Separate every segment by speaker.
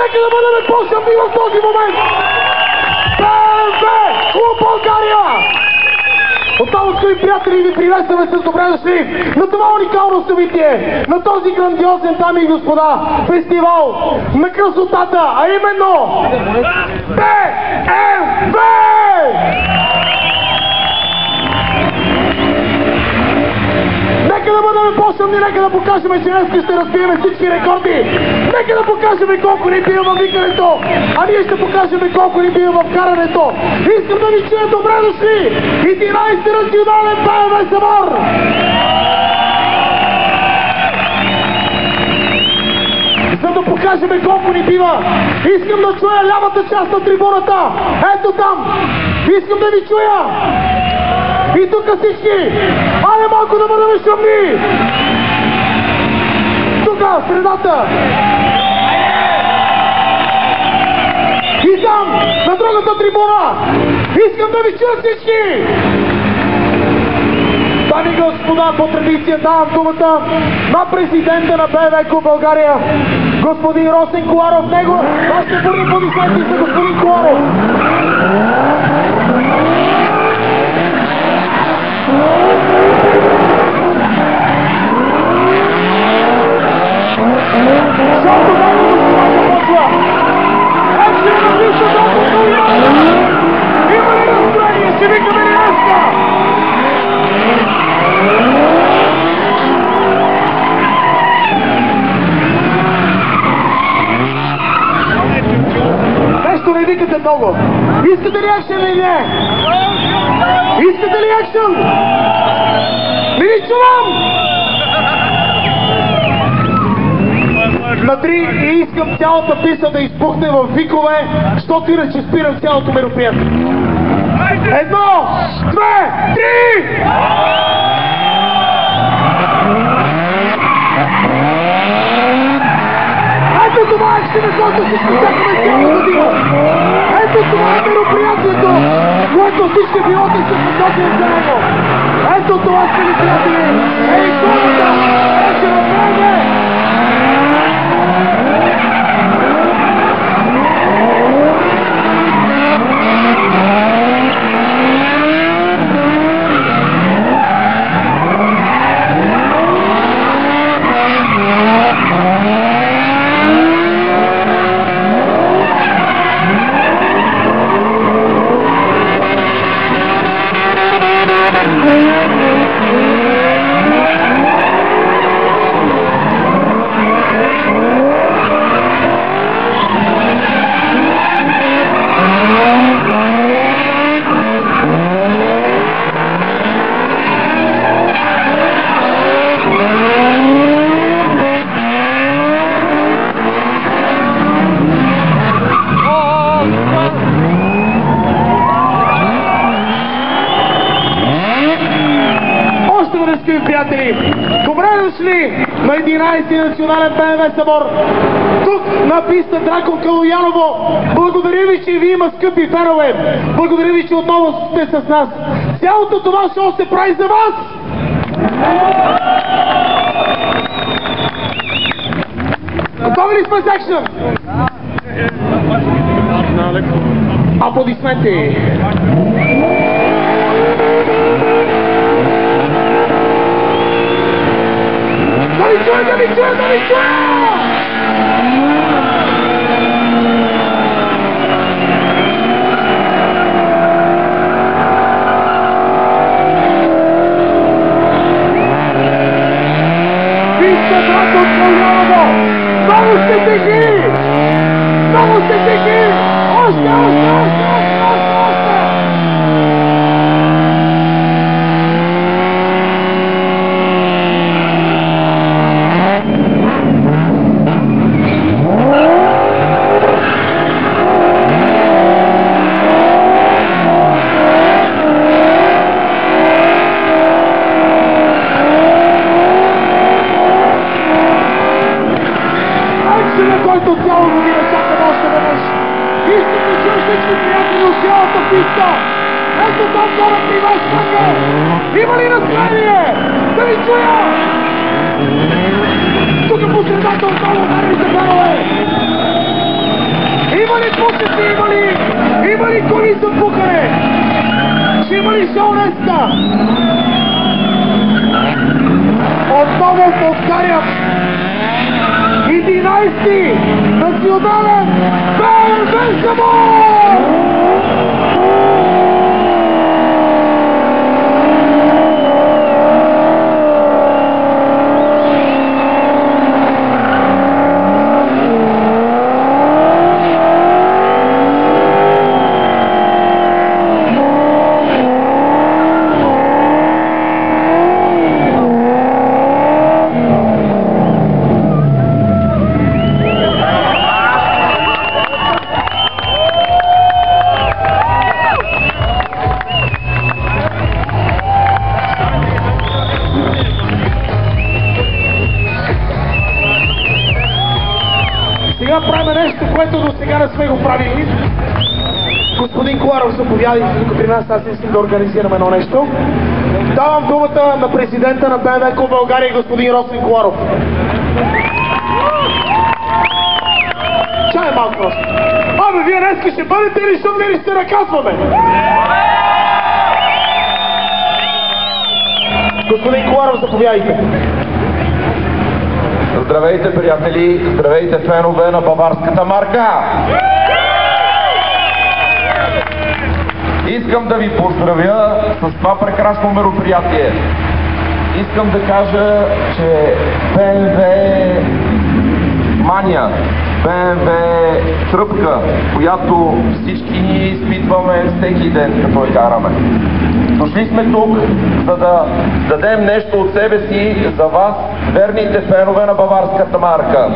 Speaker 1: нека да бъдем по-шумни в този момент! БМВ! Клуб България! Отново, скъпи приятели, ви приветстваме с добре дошли на това уникално събитие, на този грандиозен, дами и господа, фестивал на красотата, а именно БМВ! Нека да бъдем по-шумни, нека да покажем, че днес ще разбием всички рекорди. Нека да покажем колко ни бива във викането, а ние ще покажем колко ни бива в карането. Искам да ви чуя добре дошли! 11-ти национален БМВ събор! За да покажем колко ни бива, искам да чуя лявата част на трибуната. Ето там! Искам да ви чуя! И тук всички! Айде малко да бъдем шумни! Тук, в средата! И там, на другата трибуна! Искам да ви чуя всички! Дами и господа, по традиция давам думата на президента на БМВ Клуб България, господин Росен Коларов. Него вашите първи аплодисменти за господин Коларов. Шоуто, дами и господа, започва! Ето на пищата от Коларов! Има ли настроение? Ще викаме ли днеска? Нещо не викате много. Искате ли екшен или не? Искате ли екшен? Не ви чувам! На три и искам цялата писта да изпухне в викове, защото иначе спирам цялото мероприятие. 1, 2, 3! Ето това е екшен, който всички чакаме цялата година! Ето това е мероприятието, което всички пилоти ще посочим заедно! Ето това, скъпи приятели! Ей, хората! Вече направе! Добре дошли на 11-ти национален БМВ събор. Тук на писта Дракон Калояново. Благодаря ви, че ви има, скъпи фенове. Благодаря ви, че отново сте с нас. Цялото това шоу се прави за вас. Готови ли сме с екшен? Аплодисменти. Да ви чуя, да ви чуя, да ви чуя! Вижте, Дракон Калояново! Много сте тихи! Много сте тихи! Още, още, още, още, още! Който цяло година чакаме още веднъж. Искам да чуя всички приятели от цялата писта. Ето там хора при вас чака. Има ли настроение? Да ви чуя! Тук по средата отново ударите фенове. ли пушеци, има ли коли за пукане? Ще има ли шоу днеска? Отново повтарям, 11-ти национален БНБ събор! Сега правим нещо, което до сега не сме го правили. Господин Коларов, заповядайте тук при нас, аз искам да организирам едно нещо. Давам думата на президента на БНБ Клуб България, господин Росен Коларов. Чай малко просто. Абе, вие днеска ще бъдете ли, защото ние ще наказваме? Господин Коларов, заповядайте.
Speaker 2: Здравейте, приятели! Здравейте, фенове на баварската марка! Искам да ви поздравя с това прекрасно мероприятие. Искам да кажа, че БНБ мания, БНБ тръпка, която всички ние изпитваме всеки ден, като я караме. Дошли сме тук, за да дадем нещо от себе си за вас, верните фенове на баварската марка.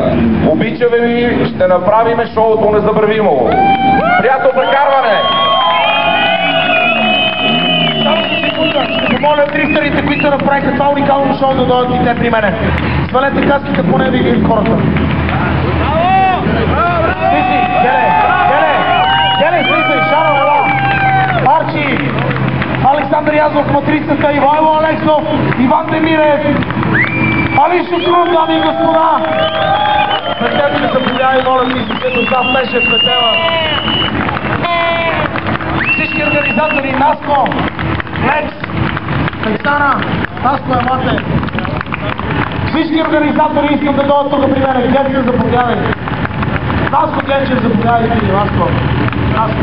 Speaker 2: Обичаме ви, ще направим шоуто незабравимо. Приятно прекарване!
Speaker 1: Само за секунда, ще помоля дрифтерите, които направиха това уникално шоу, да дойдат и те при мене. Свалете каските, поне да видим хората. Слизай, Геле, слизай, Шаров, ела! Арчи! Александър Язов, Матрицата, Ивайло Алексов, Иван Демирев, Али Шукрун, дами и господа! Пред тебе ми заповядай, моля ти, Светослав Мешев, Петела. Всички организатори, Наско, Лекс, Тексана, Наско е мате. Всички организатори искам да дойдат тук при мене. Генчев, заповядай. Наско, Генчев, заповядай ти, Наско. Наско.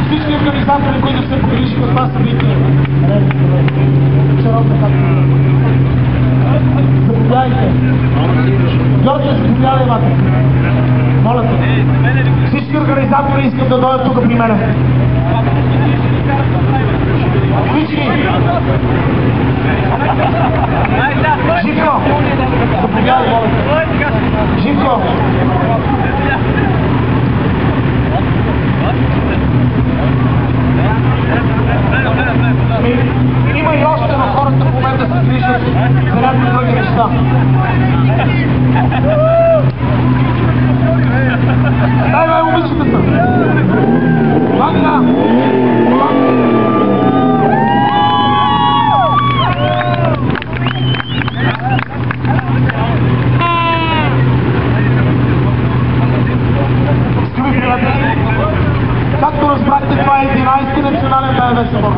Speaker 1: Всички организатори, които се погрижиха от това събитие. Заповядайте. Георгия, заповядай, мате. Моля те. Всички организатори искат да дойдат тук при мене. Всички. Живко. Заповядай, моля те. Живко. Има и още на хората в момента се грижат за някакви други неща. Дай, момичета са! Ванга! Скъпи приятели, както разбрахте, това е 11-ти национален БНБ събор.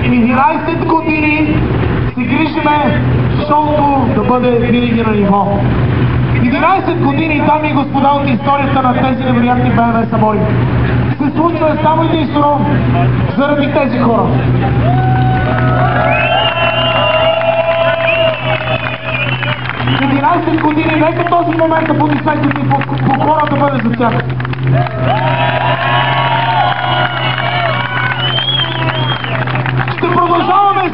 Speaker 1: 11 години се грижиме шоуто да бъде винаги на ниво. 11 години, дами и господа, от историята на тези невероятни БНБ събори се случва само единствено заради тези хора. 11 години, нека този момент да подисвайте и поклона да бъде за тях. Ще продължаваме 111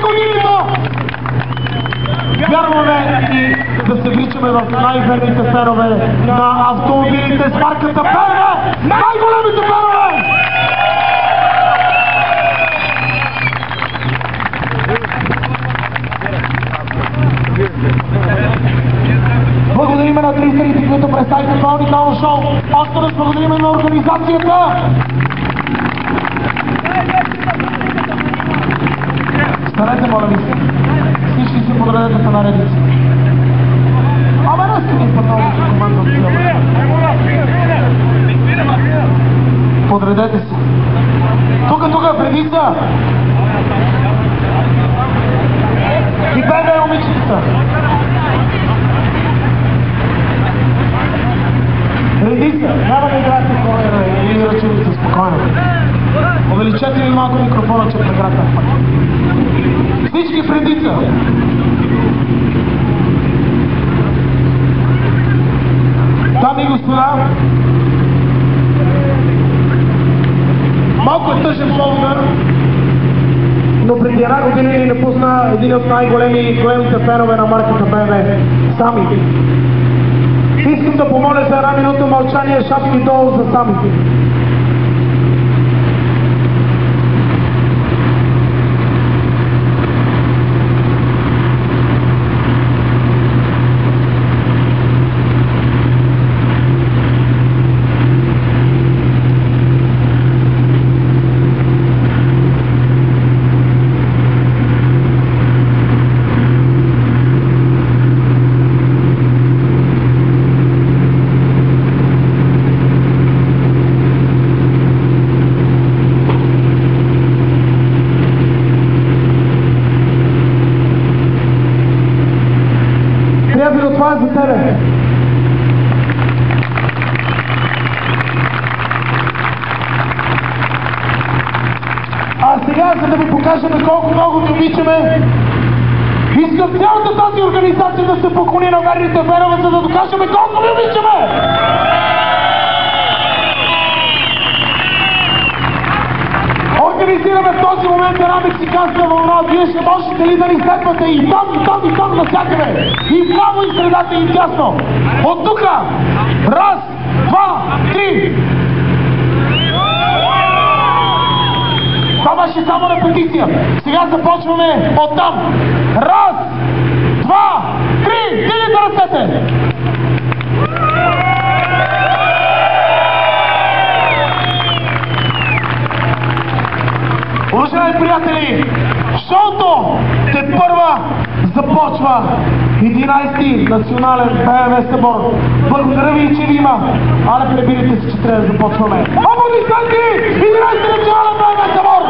Speaker 1: годините! Вярваме и да се вличаме в най-верните фенове на автомобилите с марката БНБ! Най-големите фенове! Благодарим на зрителите, които представиха това уникално шоу. Още раз благодарим на организацията. Станете, моля ви се. Всички си подредете на редици. Ама не сте ни пътно, че команда отива. редица. Редица, няма да играете хора или ръченица, спокойно. Увеличете ми малко микрофона, че преграта. Всички в редица. Дами и господа, малко е тъжен повод, но преди една година ни напусна един от най-големите фенове на марката BMW, Сами. Искам да помоля за една минута мълчание, шапки долу за Сами. Това е за тебе. А сега, за да ви покажем колко много ви обичаме, искам цялата тази организация да се поклони на верните фенове, за да докажем колко ви обичаме! Организираме в този момент една мексиканска вълна. Вие ще можете ли да ни следвате и там навсякъде? И вляво, и средата, и дясно. От тука! Раз, два, три! Това беше само репетиция. Сега започваме оттам. Раз, два, три! Дигайте ръцете! Уважаеми приятели, шоуто тепърва започва 11-ти национален BMW събор. Благодаря ви, че ви има. Але пребирайте се, че трябва да започваме. Аплодисменти! 11-ти национален BMW събор!